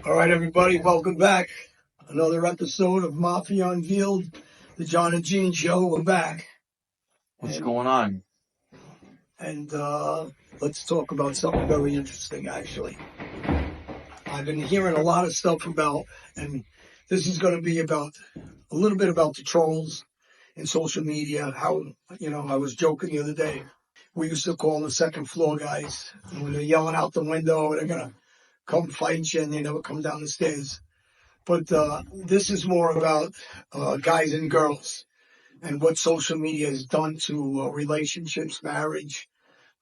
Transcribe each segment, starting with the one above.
All right, everybody, welcome back. Another episode of Mafia Unveiled, the John and Gene Show. We're back. What's going on? And let's talk about something very interesting, actually. I've been hearing a lot of stuff about, and this is going to be about a little bit about the trolls in social media. How, I was joking the other day. We used to call them the second floor guys. And when they're yelling out the window, they're going to come fight you, and they never come down the stairs. But this is more about guys and girls and what social media has done to relationships, marriage,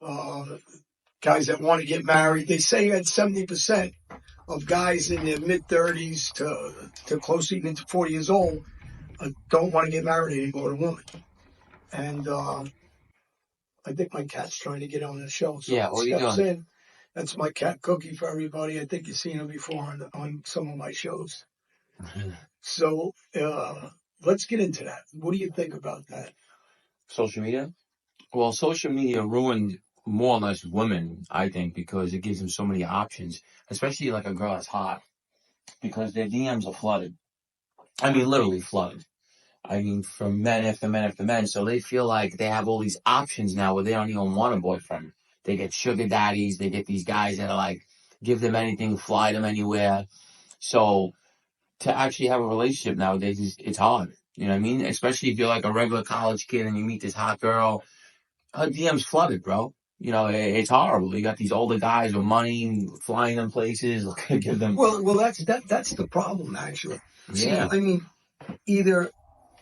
guys that want to get married. They say that 70% of guys in their mid-30s to close even to 40 years old don't want to get married anymore to a woman. And I think my cat's trying to get on the show. So Yeah, what are you doing? in. That's my cat Cookie for everybody. I think you've seen him before on some of my shows. So let's get into that. What do you think about that? Social media? Well, social media ruined more or less women, I think, because it gives them so many options, especially like a girl that's hot, because their DMs are flooded. I mean, literally flooded. I mean, from men after men after men. So they feel like they have all these options now where they don't even want a boyfriend. They get sugar daddies. They get these guys that are like, give them anything, fly them anywhere. So to actually have a relationship nowadays, it's hard. You know what I mean? Especially if you're like a regular college kid and you meet this hot girl, her DM's flooded, bro. You know, it's horrible. You got these older guys with money, flying them places, give them. Well, that's the problem, actually. Yeah. See, I mean, either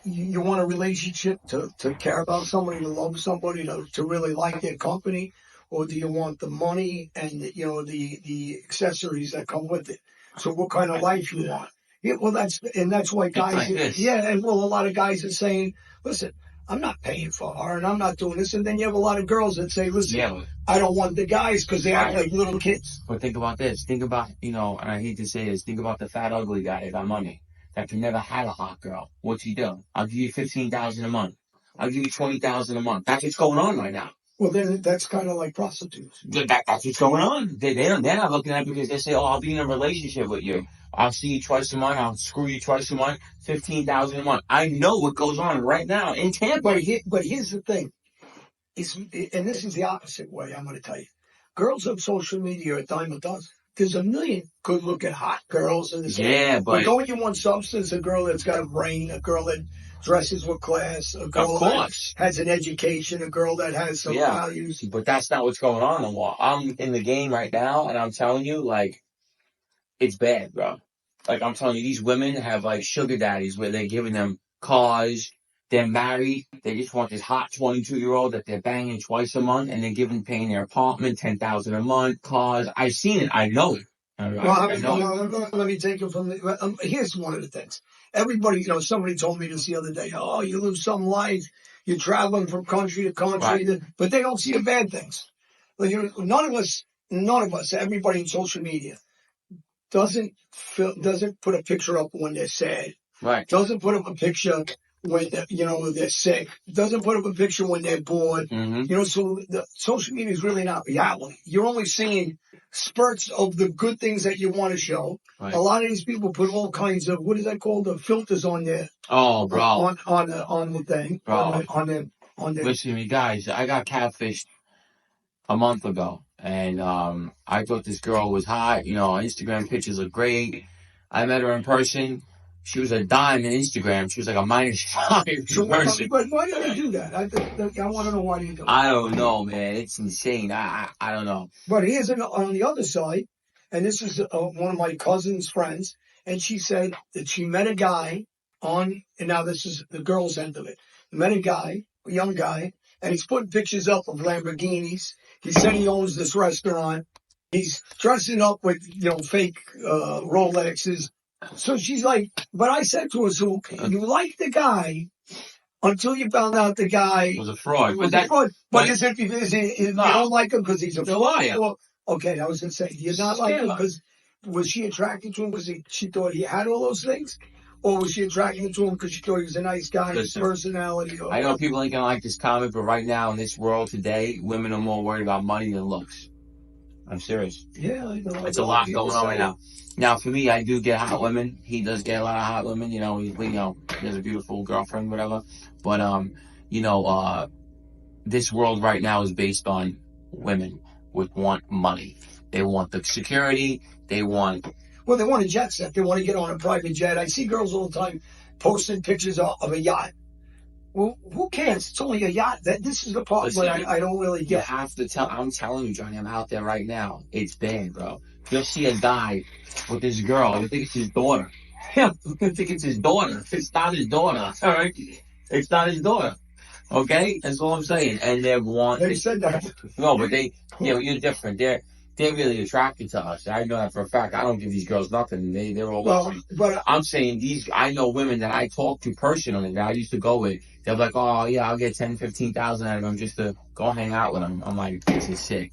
you want a relationship to care about somebody, to love somebody, to really like their company, or do you want the money and the accessories that come with it? So what kind of life you want? Yeah, well, that's why guys. Like this. Yeah, and well, a lot of guys are saying, listen, I'm not paying for her, and I'm not doing this. And then you have a lot of girls that say, listen, Yeah. I don't want the guys because they act like little kids. But think about this. Think about, and I hate to say this, think about the fat, ugly guy that got money, that can never had a hot girl. What's he do? I'll give you $15,000 a month. I'll give you $20,000 a month. That's what's going on right now. Well, then that's kind of like prostitutes. That's what's going on. They're not looking at it because they say, oh, I'll be in a relationship with you. I'll see you twice a month. I'll screw you twice a month. $15,000 a month. I know what goes on right now in Tampa. But here's the thing. And this is the opposite way, I'm going to tell you. Girls on social media are a dime a dozen. There's a million good-looking hot girls in this. Yeah, but don't you want substance? A girl that's got a brain, a girl that dresses with class, a girl that has an education, a girl that has some values. But that's not what's going on no more. I'm in the game right now, and I'm telling you, like, it's bad, bro. Like, I'm telling you, these women have, like, sugar daddies where they're giving them cars. They're married. They just want this hot 22-year-old that they're banging twice a month, and they're paying their apartment $10,000 a month, cars. I've seen it. I know it. Let me take it from here's one of the things. Everybody, somebody told me this the other day. Oh, you live some life. You're traveling from country to country, right. But they don't see the bad things. None of us, everybody in social media doesn't put a picture up when they're sad. Right. Doesn't put up a picture when they're sick. Doesn't put up a picture when they're bored. Mm-hmm. So the social media is really not reality. You're only seeing spurts of the good things that you want to show. Right. A lot of these people put all kinds of, what is that called, the filters on there. Oh, bro. On the thing. Bro. On the Listen to me, guys. I got catfished a month ago, and I thought this girl was hot. Instagram pictures look great. I met her in person. She was a dime in Instagram. She was like a -5 so person. But why do you do that? I want to know why you do it. I don't know, man. It's insane. I don't know. But here's on the other side, and this is one of my cousin's friends, and she said that she met a guy and now this is the girl's end of it. Met a guy, a young guy, and he's putting pictures up of Lamborghinis. He said he owns this restaurant. He's dressing up with, fake Rolexes. So she's like, but I said to her, so you like the guy until you found out the guy was a fraud. But is it because you don't like him because he's a liar? Well, okay, I was going to say, you're not like him because was she attracted to him because she thought he had all those things? Or was she attracted to him because she thought he was a nice guy, his personality? I know people ain't going to like this comment, but right now in this world today, women are more worried about money than looks. I'm serious. Yeah, I know. It's a lot going on right now. Now, for me, I do get hot women. He does get a lot of hot women. You know, he has a beautiful girlfriend, whatever. But, this world right now is based on women with want money. They want the security. They want a jet set. They want to get on a private jet. I see girls all the time posting pictures of a yacht. Well, who cares? It's only a yacht. This is the part where I don't really get. You have to tell. I'm telling you, Johnny. I'm out there right now. It's bad, bro. You'll see a guy with this girl. You think it's his daughter. Yeah, you think it's his daughter. It's not his daughter. All right, it's not his daughter. Okay, that's all I'm saying. And They said that. No, but you're different. They're really attracted to us. I know that for a fact. I don't give these girls nothing. They're all over me. But I'm saying I know women that I talk to personally that I used to go with. They're like, oh yeah, I'll get 10, 15,000 out of them just to go hang out with them. I'm like, this is sick.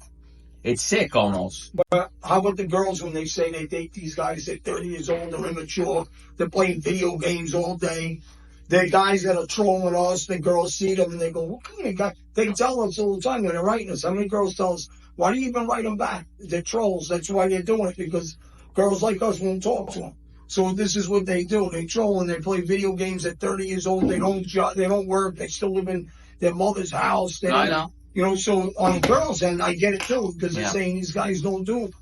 It's sick almost. But how about the girls when they say they date these guys? They're 30 years old, they're immature, they're playing video games all day. They're guys that are trolling us. The girls see them and they go, what kind of guy? They tell us all the time when they're writing us. How many girls tell us, why do you even write them back? They're trolls. That's why they're doing it, because girls like us won't talk to them. So this is what they do. They troll and they play video games at 30 years old. They don't work. They still live in their mother's house. I know. You know, so on the girls' end, I get it too, because they're saying these guys don't do it.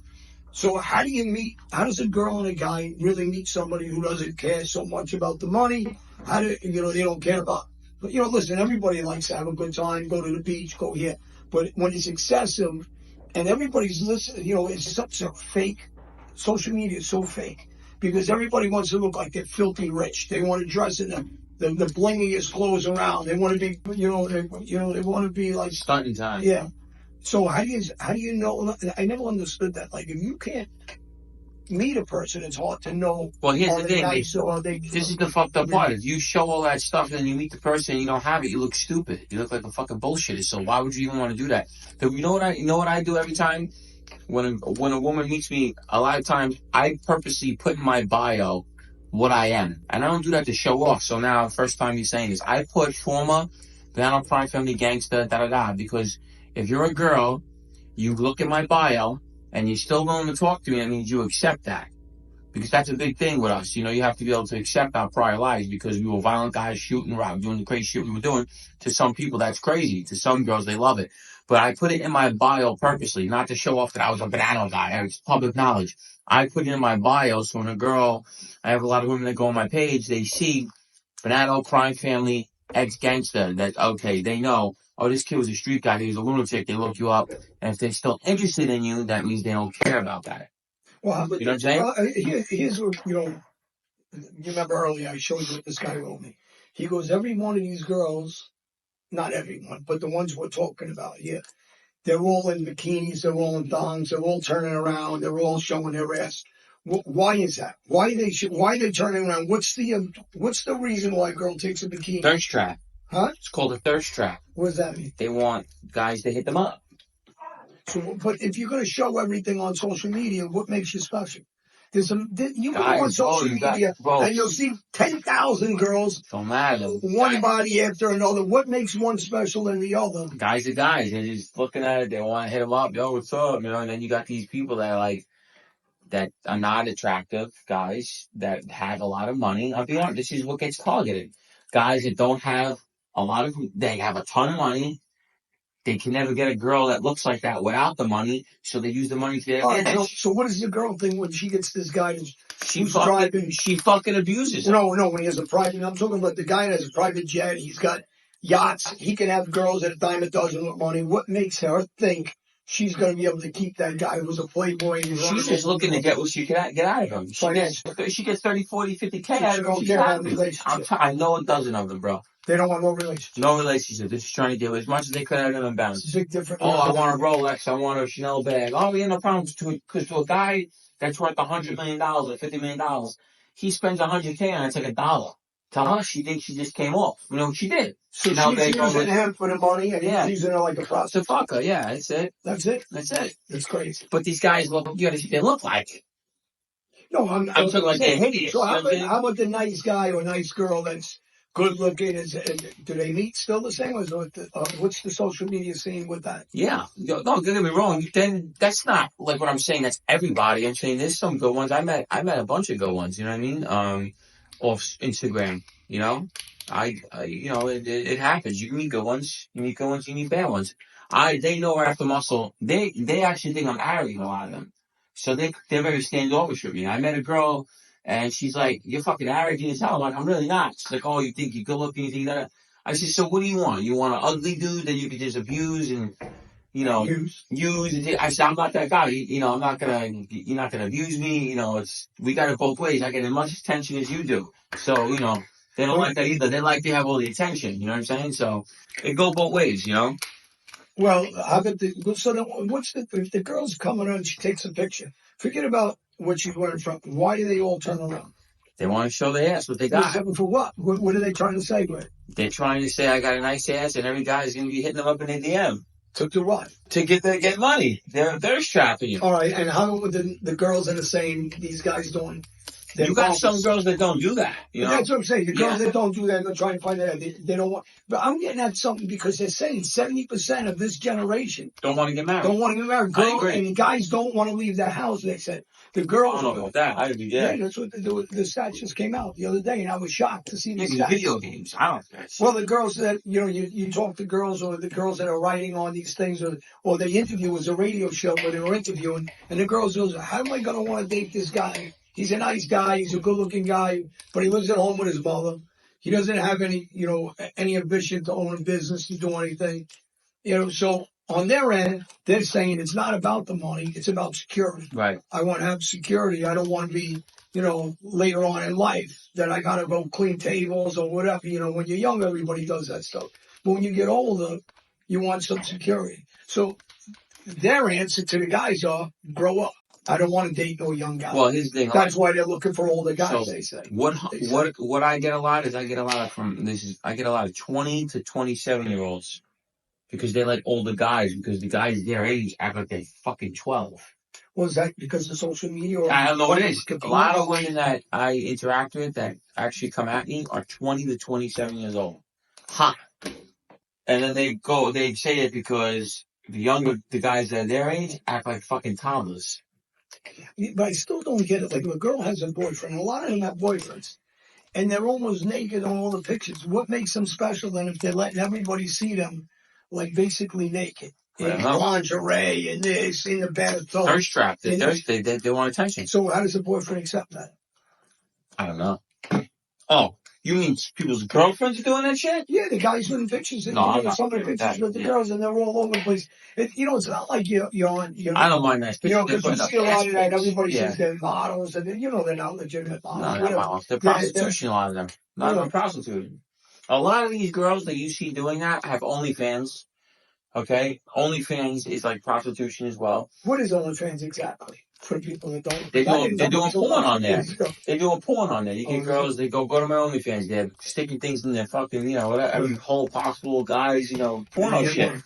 So how does a girl and a guy really meet somebody who doesn't care so much about the money? They don't care about, listen, everybody likes to have a good time, go to the beach, go here. But when it's excessive and everybody's listening, it's such a fake, social media is so fake, because everybody wants to look like they're filthy rich. They want to dress in the blingiest clothes around. They want to be, they want to be like stunting time. Yeah. So how do you know? I never understood that. Like, if you can't meet a person, it's hard to know. Well, here's the thing. Nice this is the fucked up part. If you show all that stuff and then you meet the person and you don't have it, you look stupid. You look like a fucking bullshitter. So why would you even want to do that? So you know what I do every time when a woman meets me? A lot of times I purposely put in my bio what I am, and I don't do that to show off. So now, first time you're saying this, I put former banana prime family gangster because if you're a girl, you look at my bio and you're still willing to talk to me, that means you accept that. Because that's a big thing with us. You have to be able to accept our prior lives, because we were violent guys shooting around, doing the crazy shit we were doing. To some people, that's crazy. To some girls, they love it. But I put it in my bio purposely, not to show off that I was a banana guy. It's public knowledge. I put it in my bio, so when I have a lot of women that go on my page, they see banana, crime family, ex-gangster, that, okay, they know, oh, this kid was a street guy, he was a lunatic, they look you up, and if they're still interested in you, that means they don't care about that. Well, you know what I'm saying? Here's what, you remember earlier I showed you what this guy wrote me. He goes, every one of these girls, not everyone, but the ones we're talking about here, they're all in bikinis, they're all in thongs, they're all turning around, they're all showing their ass. Why is that? Why are they turning around? What's the reason why a girl takes a bikini? Thirst trap. Huh? It's called a thirst trap. What does that mean? They want guys to hit them up. So, but if you're going to show everything on social media, what makes you special? You go on social media and you'll see 10,000 girls. Don't matter. One body after another. What makes one special than the other? Guys are guys. They're just looking at it. They want to hit them up. Yo, what's up? And then you got these people that are not attractive guys that have a lot of money. I'll be honest, this is what gets targeted. Guys that don't have they have a ton of money. They can never get a girl that looks like that without the money, so they use the money to their advantage. So what does the girl think when she gets this guy who's driving? She fucking abuses him. No, when he has a private, I'm talking about the guy that has a private jet, he's got yachts, he can have girls at a dime a dozen with money. What makes her think she's going to be able to keep that guy who's a playboy? She's just looking to get what she can get out of him. She gets 30, 40, 50K out of him. I know a dozen of them, bro. They don't want no relationship. No relationship. They're just trying to get as much as they could out of them and bounce. It's a big difference. Oh, I want a Rolex. I want a Chanel bag. Oh, we have no problems because to a guy that's worth $100 million or $50 million, he spends $100K on it's like $1. Tell her she thinks she just came off. She did. So she's using him for the money and he's using her like a prostitute. To fuck her, yeah, that's it. That's it? That's it. It's crazy. But these guys they look like. No, I'm talking like they're hideous. So how about the nice guy or nice girl that's good looking. Do they meet still the same? Or is what's the social media scene with that? Yeah. No, don't get me wrong. Then that's not like what I'm saying. That's everybody. I'm saying there's some good ones. I met a bunch of good ones. You know what I mean? Off Instagram. You know, it happens. You meet good ones. You meet good ones. You meet bad ones. They know right after muscle. They actually think I'm arrogant. A lot of them. So they're very standoffish with me. I met a girl. And she's like, "You're fucking arrogant as hell." I'm like, "I'm really not." She's like, "Oh, you think you're good looking? You think that?" I said, "So what do you want? You want an ugly dude that you could just abuse and, use?" And I said, "I'm not that guy. I'm not you're not gonna abuse me. We got it both ways. I get as much attention as you do. So, they don't like that either. They like to have all the attention. You know what I'm saying? So it go both ways, Well, how about if the girl's coming on, she takes a picture. Forget about what she's wearing from. Why do they all turn around? They want to show their ass what they got. For what? What are they trying to say? They're trying to say I got a nice ass, and every guy's going to be hitting them up in their DM. To what? To get money. They're strapping you. All right, and how about the girls that are saying these guys don't? You got some girls that don't do that. That's what I'm saying. The girls that don't do that, they're trying to find that. They don't want. But I'm getting at something because they're saying 70% of this generation don't want to get married. Girls and guys don't want to leave their house. They said the girls. I don't know about that. I would be dead. Yeah, that's what the stats just came out the other day, and I was shocked to see the stats. Video games. I don't know. Well, the girls that you talk to girls, or the girls that are writing on these things, or they interview. It was a radio show where they were interviewing, and the girls goes, "How am I going to want to date this guy? He's a nice guy. He's a good-looking guy, but he lives at home with his mother. He doesn't have any ambition to own a business, to do anything. So on their end, they're saying it's not about the money. It's about security. Right. I want to have security. I don't want to be, later on in life that I got to go clean tables or whatever. When you're young, everybody does that stuff. But when you get older, you want some security. So their answer to the guys are, grow up. I don't want to date no young guy. Well, his thing. That's why they're looking for older guys. So they say. What I get a lot is I get a lot of 20 to 27-year-olds because they like older guys because the guys their age act like they're fucking 12. Well, is that because of social media? Or I don't know what it is. A lot of women that I interact with that actually come at me are 20 to 27 years old. Hot. And then they say it because the guys that are their age act like fucking toddlers. But I still don't get it. Like, if a girl has a boyfriend, a lot of them have boyfriends, and they're almost naked on all the pictures. What makes them special then if they're letting everybody see them, like, basically naked? In lingerie and this, in the bathtub. Thirst trap. They want attention. So how does the boyfriend accept that? I don't know. Oh, you mean people's girlfriends are doing that shit? Yeah, the guys doing pictures. Some of the pictures with the girls, and they're all over the place. It's not like you're on. I don't mind that. Because you see a lot of that. Everybody says they're models, and they're not legitimate models. No, they're models. They're prostitution, a lot of them. Not even prostituting. A lot of these girls that you see doing that have OnlyFans. Okay? OnlyFans is like prostitution as well. What is OnlyFans exactly? For people that don't. They're doing porn on there. They're doing porn on there. You get girls, they go to my OnlyFans. They're sticking things in their fucking, whatever, every whole possible guys, porno shit.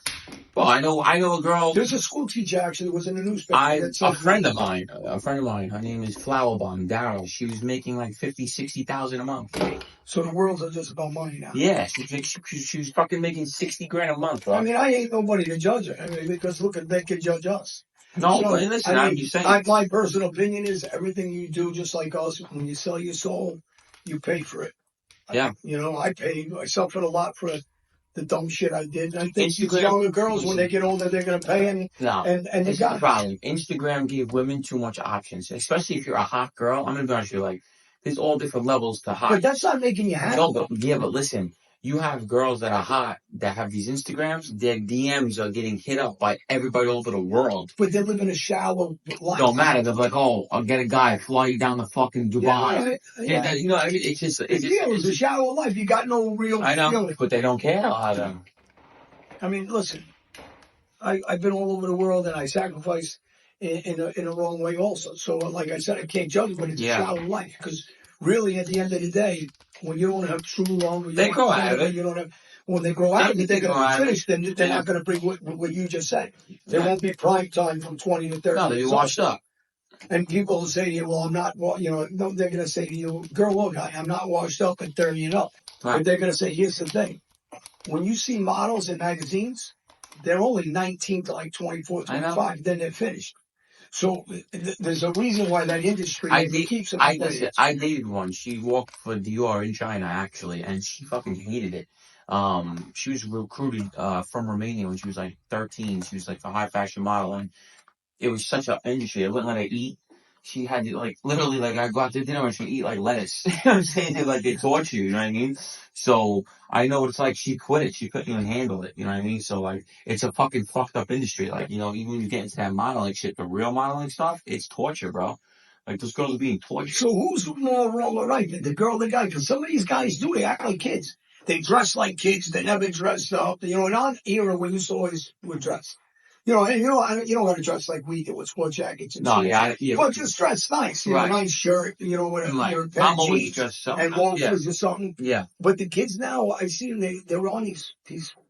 Well, I know a girl. There's a school teacher actually was in the newspaper. A friend of mine. Her name is Flower Bomb, Daryl. She was making like $50,000-$60,000 a month. So the world's just about money now. Yeah, she was fucking making $60,000 a month. Bro. I mean, I ain't nobody to judge her. I mean, because look, they can judge us. No, but listen, I'm just saying. My personal opinion is everything you do, just like us, when you sell your soul, you pay for it. Yeah. I paid. I suffered a lot for the dumb shit I did. And I think these younger girls, when they get older, they're going to pay. And this is the problem. Instagram gave women too much options, especially if you're a hot girl. I'm going to be honest with you, like, there's all different levels to hot. But that's not making you happy. No, but listen. You have girls that are hot that have these Instagrams. Their DMs are getting hit up by everybody over the world. But they live in a shallow life. Don't matter. They're like, oh, I'll get a guy, fly you down to fucking Dubai. Yeah. It's just it's a shallow life. You got no real. I know, feeling. But they don't care a lot of them. I mean, listen. I've been all over the world and I sacrifice in a wrong way also. So, like I said, I can't judge, but it's a shallow life because really, at the end of the day, when you don't have true love, they grow out of it. You don't have. When they grow out of it, they're going to finish. Then they're not going to bring what you just said. They won't be prime time from 20 to 30. No, they'll be washed up. And people will say to you, "Well, I'm not." They're going to say to you, "Girl, look, I'm not washed up at 30 and up." Right. But they're going to say, here's the thing. When you see models in magazines, they're only 19 to like 24, 25. Then they're finished. So there's a reason why that industry keeps them. I dated one. She worked for Dior in China, actually, and she fucking hated it. She was recruited from Romania when she was like 13. She was like a high fashion model, and it was such an industry. They wouldn't let her eat. She had to, like, literally, like, I go out to dinner and she'd eat, like, lettuce. You know what I'm saying? They torture you, you know what I mean? So, I know what it's like. She quit it. She couldn't even handle it, you know what I mean? So, like, it's a fucking fucked up industry. Like, you know, even when you get into that modeling shit, the real modeling stuff, it's torture, bro. Like, those girls are being tortured. So, who's more wrong or right? The girl or the guy? Because some of these guys do. They act like kids. They dress like kids. They never dressed up. You know, in our era, we used to always would dress. You know, and you don't got to dress like we do with sport jackets and shit. Well, just dress nice. You know, nice shirt. You know, with your I'm always dressed up. And loafers or something. Yeah. But the kids now, I see them. They're on these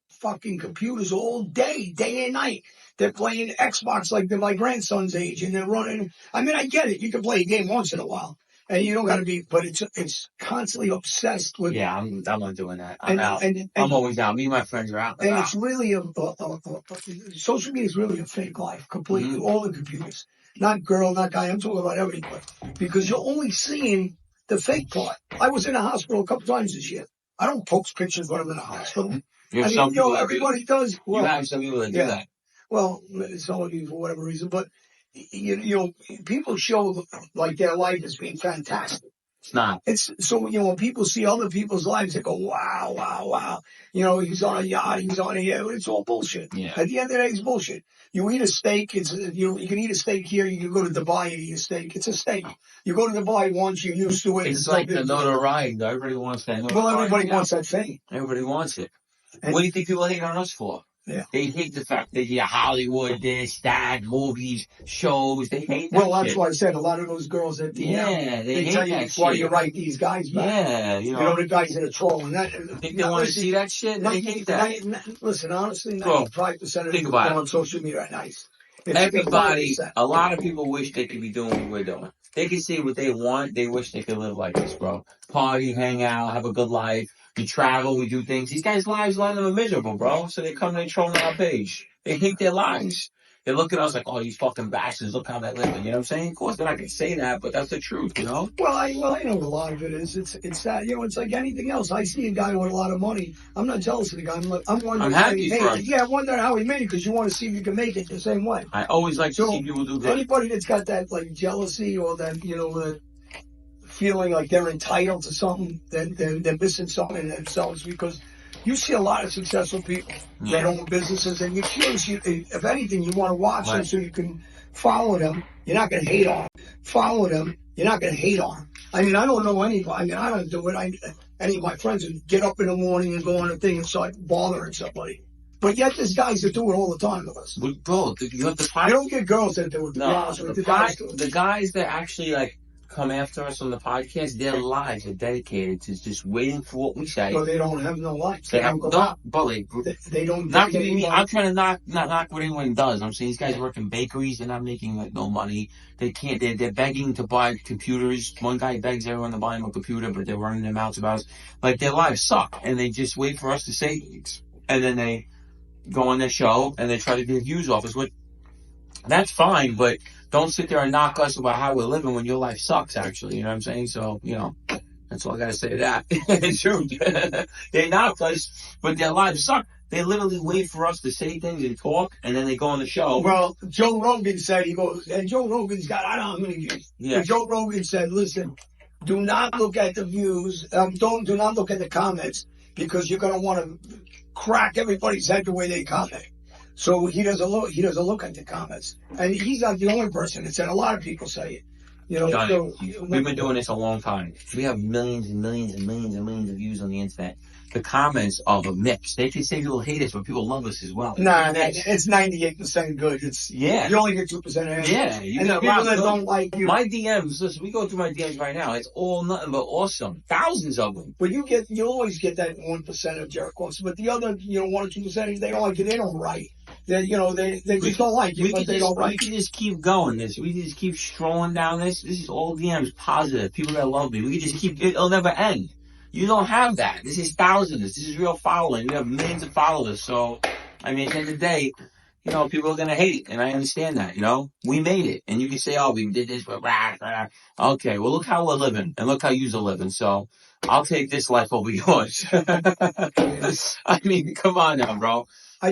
fucking computers all day and night. They're playing Xbox like they're my grandson's age, and they're running. I mean, I get it. You can play a game once in a while. And you don't got to be, but it's constantly obsessed with. Yeah, I'm not doing that. I'm out. I'm always out. Me and my friends are out. And it's really social media is really a fake life, completely. Mm-hmm. All the computers, not girl, not guy. I'm talking about everybody, because you're only seeing the fake part. I was in a hospital a couple times this year. I don't post pictures when I'm in a hospital. Everybody does. Well, you have some people that do that. Well, some of you for whatever reason, but. You know, people show like their life as being fantastic. It's not. It's so, you know, when people see other people's lives, they go, wow, wow, wow. You know, he's on a yacht, he's on a yacht. It's all bullshit. Yeah. At the end of the day, it's bullshit. You eat a steak, you can eat a steak here, you can go to Dubai and eat a steak. It's a steak. You go to Dubai once, you're used to it. It's like the notoriety. Everybody wants that. Well, everybody wants that thing. Everybody wants it. And what do you think people hate on us for? Yeah. They hate the fact that Hollywood, this, that, movies, shows. They hate that. Well, that's why I said a lot of those girls at the end. They hate tell you that's why you write these guys back. Yeah, you know the guys that are trolling. Think they want to see that shit? They hate that. Listen, honestly, 95% of people on social media are nice. Everybody, a lot of people wish they could be doing what we're doing. They can see what they want. They wish they could live like this, bro. Party, hang out, have a good life. We travel, we do things. These guys' lives, a lot of them are miserable, bro. So they come and they troll on our page. They hate their lives. They look at us like, oh, these fucking bastards, look how they're living. You know what I'm saying? Of course, they're not going to say that, but that's the truth, you know? Well, I know a lot of it is. It's that, you know, it's like anything else. I see a guy with a lot of money. I'm not jealous of the guy. I'm wondering how he made it. Yeah, I'm wondering how he made it because you want to see if you can make it the same way. I always like to see people do that. Anybody that's got that, like, jealousy or that, you know, feeling like they're entitled to something, they're missing something in themselves, because you see a lot of successful people that own businesses, and if anything, you want to watch them so you can follow them. You're not going to hate on them. Follow them. You're not going to hate on them. I mean, I don't know anybody. I mean, I don't do it. Any of my friends would get up in the morning and go on a thing and start bothering somebody. But yet there's guys that do it all the time with us. Bro, you have to I don't get girls that do it, to be honest with you. The guys that actually, like, come after us on the podcast, their lives are dedicated to just waiting for what we say. Well, they don't have no lives. They don't. They don't. Not to be me. I'm trying to not what anyone does. I'm saying these guys work in bakeries. They're not making like no money. They can't. They're begging to buy computers. One guy begs everyone to buy him a computer, but they're running their mouths about us. Like, their lives suck, and they just wait for us to say things, and then they go on their show and they try to get views off us. That's fine, but don't sit there and knock us about how we're living when your life sucks, actually. You know what I'm saying? So, you know, that's all I got to say to that. It's true. They knock us, but their lives suck. They literally wait for us to say things and talk, and then they go on the show. Well, Joe Rogan said, and Joe Rogan's got, I don't know how many views. Yeah. Joe Rogan said, listen, do not look at the views. Do not look at the comments, because you're going to want to crack everybody's head the way they comment. So he doesn't look at the comments, and he's not the only person that said. A lot of people say it. You know, Johnny, we've been doing this a long time. We have millions and millions and millions and millions of views on the internet. The comments are a mix. They can say people hate us, but people love us as well. Nah, it's 98% good. You only get 2% haters. Yeah, and the people that don't like you. My DMs, listen, we go through my DMs right now. It's all nothing but awesome. Thousands of them. But you always get that 1% of jerk-offs, but the other, 1 or 2%, they don't like it. They don't write. They just don't like it, but they don't write. We can just keep going this. We can just keep strolling down this. This is all DMs positive. People that love me. We can just keep. It'll never end. You don't have that. This is thousands. This is real following. You have millions of followers. So, I mean, at the end of the day, you know, people are going to hate it. And I understand that, you know. We made it. And you can say, oh, we did this. But rah, rah. Okay, well, look how we're living. And look how you're living. So, I'll take this life over yours. I mean, come on now, bro. I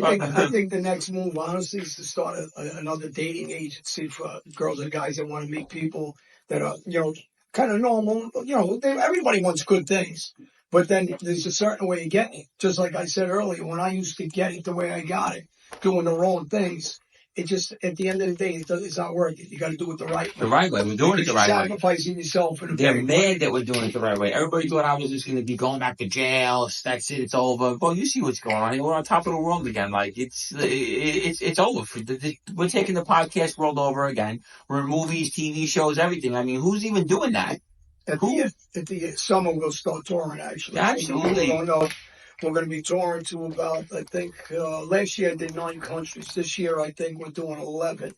think the next move, honestly, is to start another dating agency for girls and guys that want to meet people that are, you know, kind of normal. You know, everybody wants good things, but then there's a certain way of getting it. Just like I said earlier, when I used to get it the way I got it, doing the wrong things, it just, at the end of the day, it's not worth it. You got to do it the right way. The right way. We're doing it the right way. Sacrificing yourself. They're mad that we're doing it the right way. Everybody thought I was just going to be going back to jail. That's it. It's over. Well, you see what's going on here. We're on top of the world again. Like, it's over. We're taking the podcast world over again. We're in movies, TV shows, everything. I mean, who's even doing that? At the summer, we'll start touring, actually. Absolutely. So we don't know. We're going to be touring to about, I think, last year I did 9 countries. This year, I think we're doing 11.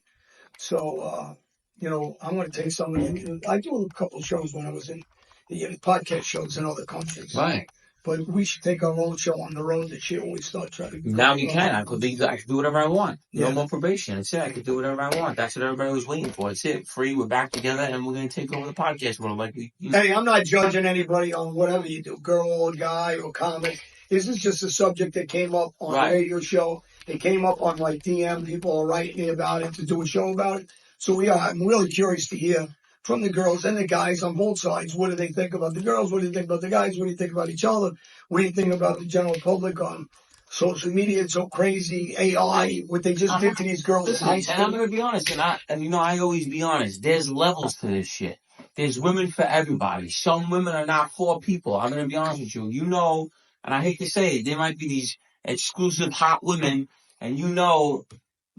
So, you know, I'm going to take some of them. I do a couple of shows when I was in the podcast shows in other countries. Right. But we should take our own show on the road this year when we start trying to. Now you can. I can do whatever I want. No Yeah. more probation. That's it. I can do whatever I want. That's what everybody was waiting for. That's it. Free. We're back together, and we're going to take over the podcast world. Like Hey, I'm not judging anybody on whatever you do, girl or guy or comic. This is just a subject that came up on a radio show. It came up on my DM. People are writing me about it to do a show about it. So I'm really curious to hear from the girls and the guys on both sides. What do they think about the girls? What do you think about the guys? What do you think about each other? What do you think about the general public on social media? It's so crazy. AI, what they just did to these girls. Listen, and I'm going to be honest, and you know, I always be honest. There's levels to this shit. There's women for everybody. Some women are not for people. I'm going to be honest with you. You know, and I hate to say it, there might be these exclusive hot women, and you know,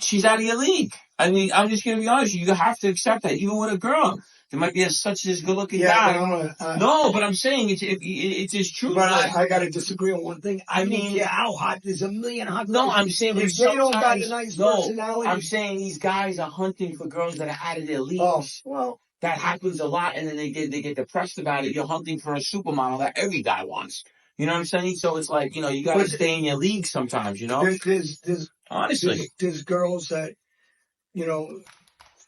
she's out of your league. I mean, I'm just going to be honest with you. You have to accept that. Even with a girl, there might be such this good-looking guy. No, but I'm saying it's just true. But I got to disagree on one thing. I mean, how hot? There's a million hot girls. No, I'm saying if they don't got a nice personality. I'm saying these guys are hunting for girls that are out of their league. Oh, well. That happens a lot, and then they get depressed about it. You're hunting for a supermodel that every guy wants. You know what I'm saying? So it's like, you know, you got to stay in your league sometimes, you know? Honestly. There's girls that, you know,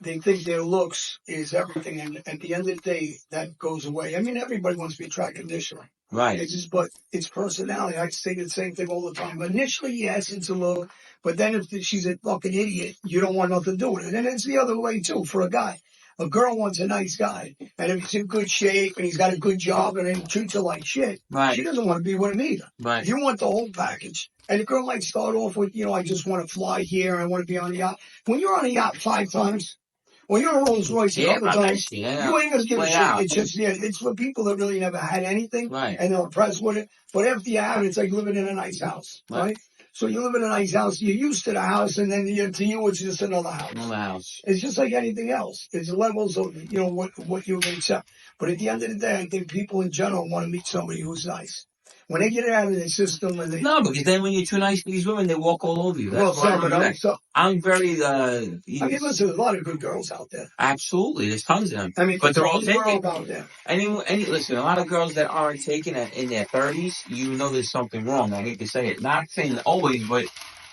they think their looks is everything, and at the end of the day, that goes away. I mean, everybody wants to be attracted initially. Right. But it's personality. I say the same thing all the time. Initially, yes, it's a look, but then if she's a fucking idiot, you don't want nothing to do with it. And it's the other way, too, for a guy. A girl wants a nice guy, and if he's in good shape and he's got a good job and he treats her like shit, she doesn't want to be with him either. Right. You want the whole package. And the girl might start off with, you know, I just want to fly here, I want to be on a yacht. When you're on a yacht 5 times, when you're on a Rolls Royce a couple times, you ain't going to give a shit. It's just, it's for people that really never had anything, and they're impressed with it. But after you have it, it's like living in a nice house, right? So you live in a nice house, you're used to the house, and then to you, it's just another house. Another house. It's just like anything else. It's levels of, you know, what you can accept. But at the end of the day, I think people in general want to meet somebody who's nice. When they get it out of their system, no, because then when you're too nice to these women, they walk all over you. That's I'm very. I mean, there's a lot of good girls out there. Absolutely, there's tons of them. I mean, but they're all taken. Out there. Listen, a lot of girls that aren't taken in their 30s, you know, there's something wrong. I hate to say it. Not saying always, but.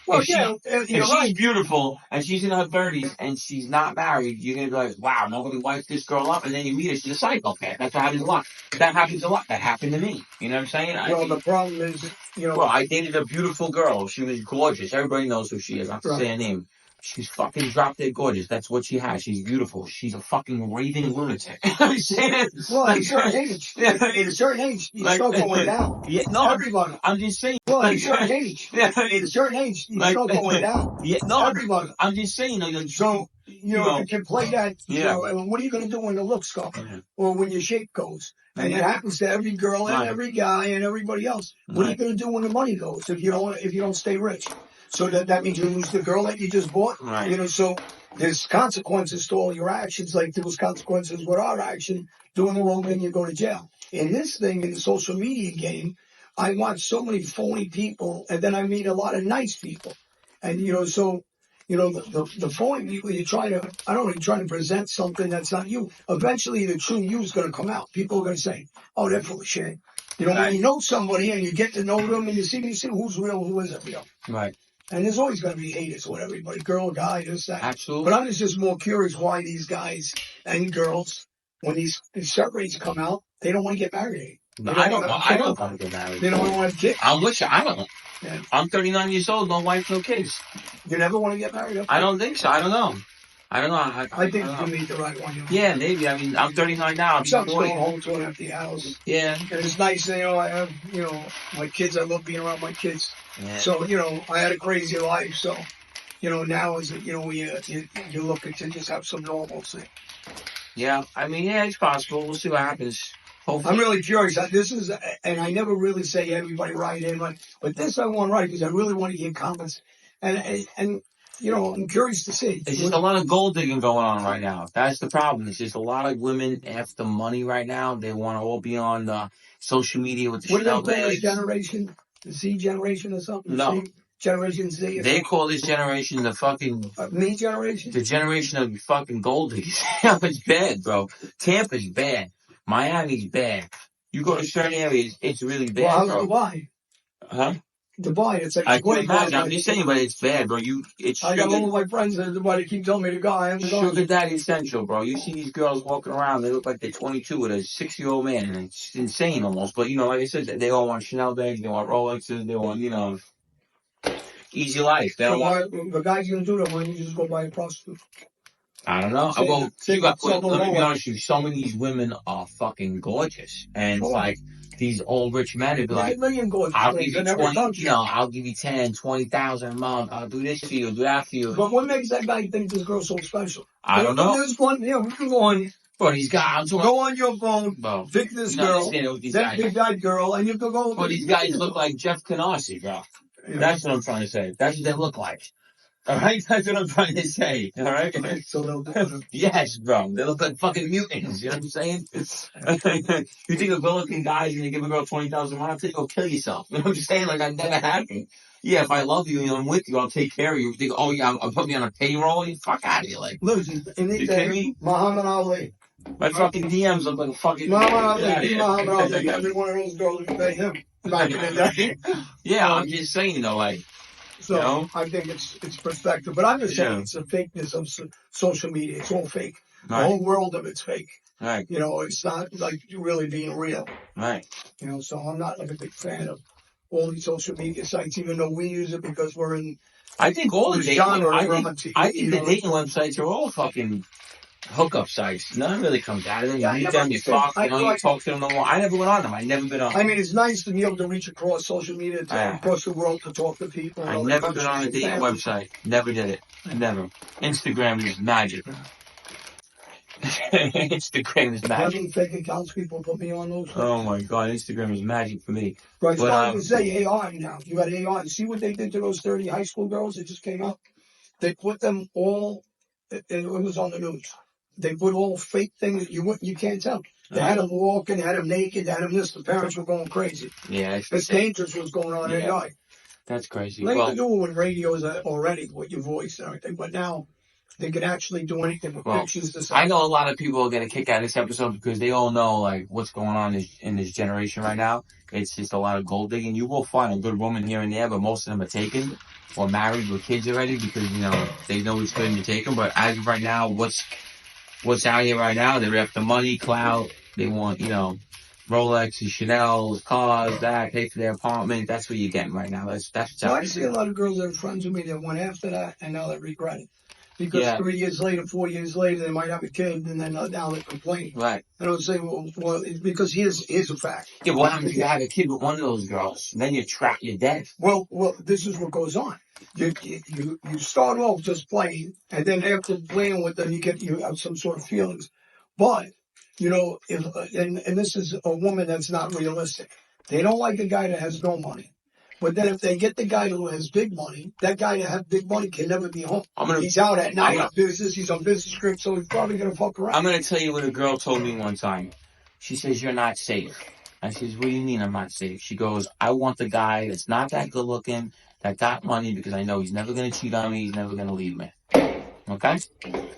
Well, if she's beautiful and she's in her 30s and she's not married, you're going to be like, wow, nobody wiped this girl up. And then you meet her, she's a psychopath. That's what happens a lot. That happens a lot. That happened to me. You know what I'm saying? Well, the problem is, you know. Well, I dated a beautiful girl. She was gorgeous. Everybody knows who she is. I have to say her name. She's fucking drop dead gorgeous. That's what she has. She's beautiful. She's a fucking raving lunatic. Well, at a certain age, you start going down. Yeah, no, everybody. I'm just saying. Well, at a certain age, you start going down. Yeah, no, everybody. I'm just saying. So, you know, you can play that. You know, and what are you going to do when the looks go, or when your shape goes? And it happens to every girl and every guy and everybody else. What are you going to do when the money goes if you don't stay rich? So that means you lose the girl that you just bought. Right. You know, so there's consequences to all your actions. Like there was consequences with our action. Doing the wrong thing, you go to jail. In this thing, in the social media game, I watch so many phony people, and then I meet a lot of nice people. And, you know, so, you know, the phony people, you're trying to present something that's not you. Eventually, the true you is going to come out. People are going to say, oh, they're full of shit. You know, when you know somebody and you get to know them and you see who's real, who isn't real. Right. And there's always going to be haters with everybody, girl, guy, this, that. Absolutely. But I'm just more curious why these guys and girls, when these separates come out, they don't want to get married. I don't want to get married. They don't want to have kids. I'm with you. I don't. Yeah. I'm 39 years old, no wife, no kids. You never want to get married? Okay. I don't think so. I don't know. I think you meet the right one. You know? Yeah, maybe. I mean, I'm 39 now. I'm going home to an empty house. Yeah. And it's nice, you know, I have, you know, my kids. I love being around my kids. Yeah. So, you know, I had a crazy life. So, you know, now is, you know, you're looking to just have some normalcy. Yeah. I mean, yeah, it's possible. We'll see what happens. Hopefully. I'm really curious. This is, and I never really say everybody write in, but this I want to write because I really want to hear comments. And you know, I'm curious to see. It's just a lot of gold digging going on right now. That's the problem. It's just a lot of women after money right now. They want to all be on social media with the what do they call this generation? The Z generation or something? No. Generation Z? They call this generation the fucking... me generation? The generation of fucking gold diggers. It's bad, bro. Tampa's bad. Miami's bad. You go to certain areas, it's really bad, well, bro. Dubai? Huh? Dubai, it's like I can imagine. I'm just saying, but it's bad, bro. I got all of my friends in Dubai that keep telling me to go. I am going. Sugar Daddy Central, bro. You see these girls walking around, they look like they're 22 with a 6-year-old man, and it's insane almost. But, you know, like I said, they all want Chanel bags, they want Rolexes, they want, you know, easy life. They don't want... The guy's going to do that when you just go buy a prostitute. I don't know. Well, let me be honest with you. Some of these women are fucking gorgeous. And it's like, these old rich men would be like, I'll give you 20, you know, I'll give you 10, 20,000 a month. I'll do this for you, do that for you. But what makes that guy think this girl's so special? I don't know. There's one, yeah, we can go on. But he's got, go on your phone, pick this girl, that big eyed girl, and you can go. But these guys look like Jeff Canarsie, bro. Yeah. That's what I'm trying to say. That's what they look like. All right, that's what I'm trying to say. All right. So yes, bro. They look like fucking mutants. You know what I'm saying? You think of good-looking guys and you give a girl 20,000 a month, go kill yourself. You know what I'm saying? Like that never happened. Yeah, if I love you and I'm with you, I'll take care of you. You think, oh yeah, I'll put me on a payroll. You fuck out of here, like. Listen, you kidding me? Muhammad Ali. My fucking DMs look like a fucking. Muhammad Ali. Every one of those girls would pay him. Back in the day. Yeah, I'm just saying though, like. So you know? I think it's perspective, but I'm just saying it's the fakeness of social media. It's all fake. Right. The whole world of it's fake. Right. You know, it's not like really being real. Right. You know, so I'm not like a big fan of all these social media sites, even though we use it because we're in. I think all the genre. I think the dating websites are all fucking hookup sites. None really comes out of them. You meet them, you talk, you talk to them no more. I never went on them. I never been on. I mean, it's nice to be able to reach across social media, across the world to talk to people. I never been on a dating website. Never did it. Never. Instagram is magic. Instagram is magic. Having fake accounts, people put me on those. Oh my god, Instagram is magic for me. Right, it's starting to say AI now. You got AI. See what they did to those 30 high school girls that just came out? They put them all, it was on the news. They put all fake things you can't tell. They had them walking, they had them naked, they had them this. The parents were going crazy. Yeah, it's dangerous what's going on in AI. That's crazy. They can do it with radios already, with your voice and everything, but now they can actually do anything with pictures. I know a lot of people are going to kick out of this episode because they all know like what's going on in this generation right now. It's just a lot of gold digging. You will find a good woman here and there, but most of them are taken or married with kids already because, you know, they know it's good to take them. But as of right now, what's out here right now, they're after money, clout. They want, you know, Rolexes, Chanel's, cars, pay for their apartment. That's what you're getting right now. That's what's out. I see a lot of girls that are friends with me that went after that and now they regret it. Because 3 years later, 4 years later, they might have a kid and then now they're complaining. Right. I don't say, well, because here's a fact. Yeah, what happens if you have a kid with one of those girls? And then you're dead. Well, this is what goes on. You start off just playing, and then after playing with them, you have some sort of feelings. But, you know, and this is a woman that's not realistic. They don't like a guy that has no money. But then if they get the guy who has big money, that guy that has big money can never be home. He's out at night on business. He's on business trips, so he's probably going to fuck around. I'm going to tell you what a girl told me one time. She says, you're not safe. I says, what do you mean I'm not safe? She goes, I want the guy that's not that good looking, that got money, because I know he's never going to cheat on me. He's never going to leave me. Okay?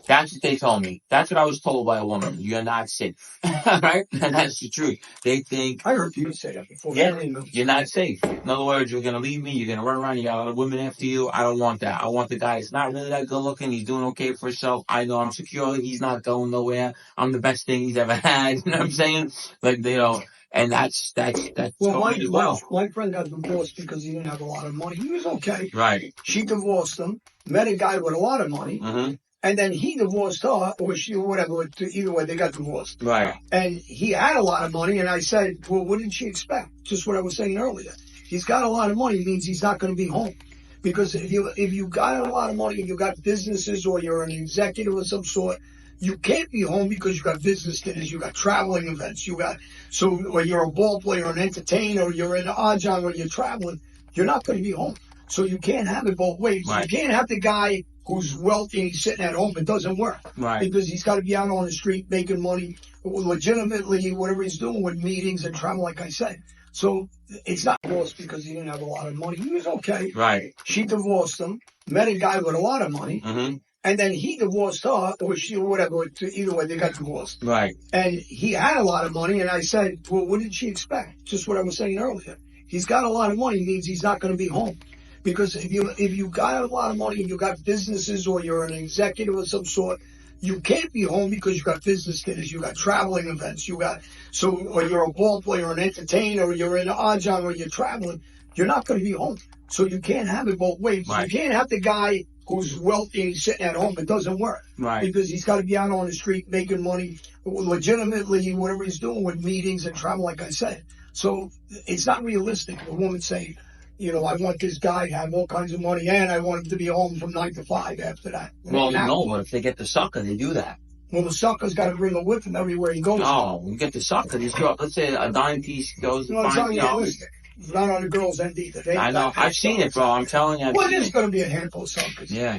That's what they told me. That's what I was told by a woman. You're not safe. Right? And that's the truth. They think, I heard people say that before. yeah, you're not safe. In other words, you're going to leave me. You're going to run around. You got other women after you. I don't want that. I want the guy that's not really that good looking. He's doing okay for himself. I know I'm secure. He's not going nowhere. I'm the best thing he's ever had. You know what I'm saying? Like, you know, and that's Well, going as well. my friend got divorced because he didn't have a lot of money. He was okay. Right. She divorced him, met a guy with a lot of money, Mm-hmm. and then he divorced her, or she, or whatever. Either way, they got divorced. Right. And he had a lot of money, and I said, well, what did she expect? Just what I was saying earlier. He's got a lot of money means he's not going to be home. Because if you got a lot of money and you got businesses or you're an executive of some sort, you can't be home because you got business dinners, you got traveling events, or you're a ball player, an entertainer, or you're in the odd job, or you're traveling, you're not going to be home. So you can't have it both ways. Right. You can't have the guy who's wealthy and he's sitting at home. It doesn't work. Right. Because he's got to be out on the street making money legitimately, whatever he's doing with meetings and travel, like I said. So it's not divorced because he didn't have a lot of money. He was okay. Right. She divorced him, met a guy with a lot of money, Mm-hmm. and then he divorced her, or she, or whatever. Either way, they got divorced. Right. And he had a lot of money, and I said, well, what did she expect? Just what I was saying earlier. He's got a lot of money means he's not going to be home. Because if you got a lot of money and you got businesses or you're an executive of some sort, you can't be home because you got business dinners, you got traveling events, or you're a ball player, an entertainer, or you're in the odd job, or you're traveling, you're not going to be home. So you can't have it both ways. Right. You can't have the guy who's wealthy and he's sitting at home. It doesn't work. Right. Because he's got to be out on the street making money legitimately, whatever he's doing with meetings and travel, like I said. So it's not realistic. A woman saying, you know, I want this guy to have all kinds of money and I want him to be home from 9 to 5 after that. Well, no, but if they get the sucker, they do that. Well, the sucker's got to bring him with him everywhere he goes. No, you get the sucker. This girl, let's say a dime piece goes. No, it's not realistic. It's not on the girls' end either. I know. I've seen it, bro. I'm telling you. Well, there's going to be a handful of suckers. Yeah.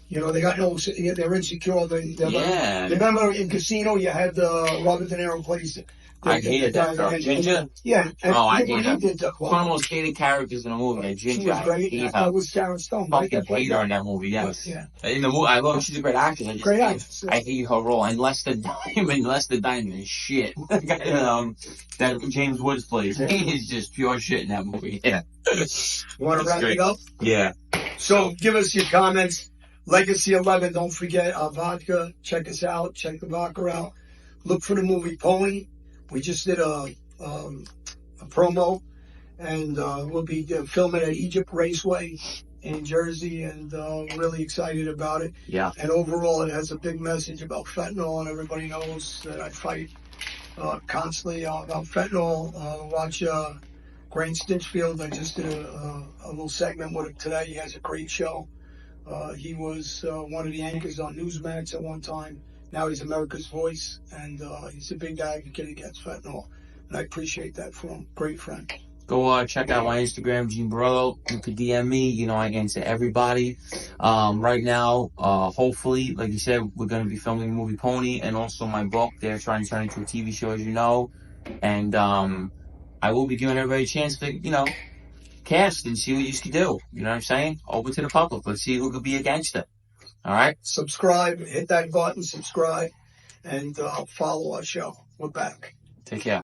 You know, they got they're insecure. Yeah. Remember in Casino, you had Robert De Niro plays. I hated that girl. Ginger? Yeah. I hated her. Did One of the most hated characters in the movie. Ginger. She was great. That was Sharon Stone. Fucking hate her in that movie, yes. Yeah. In the movie, I love her. She's a great actress. Great actress. I hate her role. Unless the diamond is shit. That James Woods plays. He is just pure shit in that movie. Yeah. You want to wrap it up? Yeah. So give us your comments. Legacy 11, don't forget our vodka. Check us out. Check the vodka out. Look for the movie Pony. We just did a promo, and we'll be filming at Egypt Raceway in Jersey, and really excited about it. Yeah. And overall, it has a big message about fentanyl, and everybody knows that I fight constantly about fentanyl. Watch Grain Stinchfield. I just did a little segment with him today. He has a great show. He was one of the anchors on Newsmax at one time. Now he's America's Voice, and he's a big advocate against fentanyl. And I appreciate that for him. Great friend. Go check out my Instagram, geneborrello. You could DM me. You know, I answer everybody. Right now, hopefully, like you said, we're going to be filming the movie Pony and also my book. They're trying to turn into a TV show, as you know. And I will be giving everybody a chance to, you know, cast and see what you can do. You know what I'm saying? Open to the public. Let's see who could be a gangster. All right? Subscribe. Hit that button. Subscribe. And follow our show. We're back. Take care.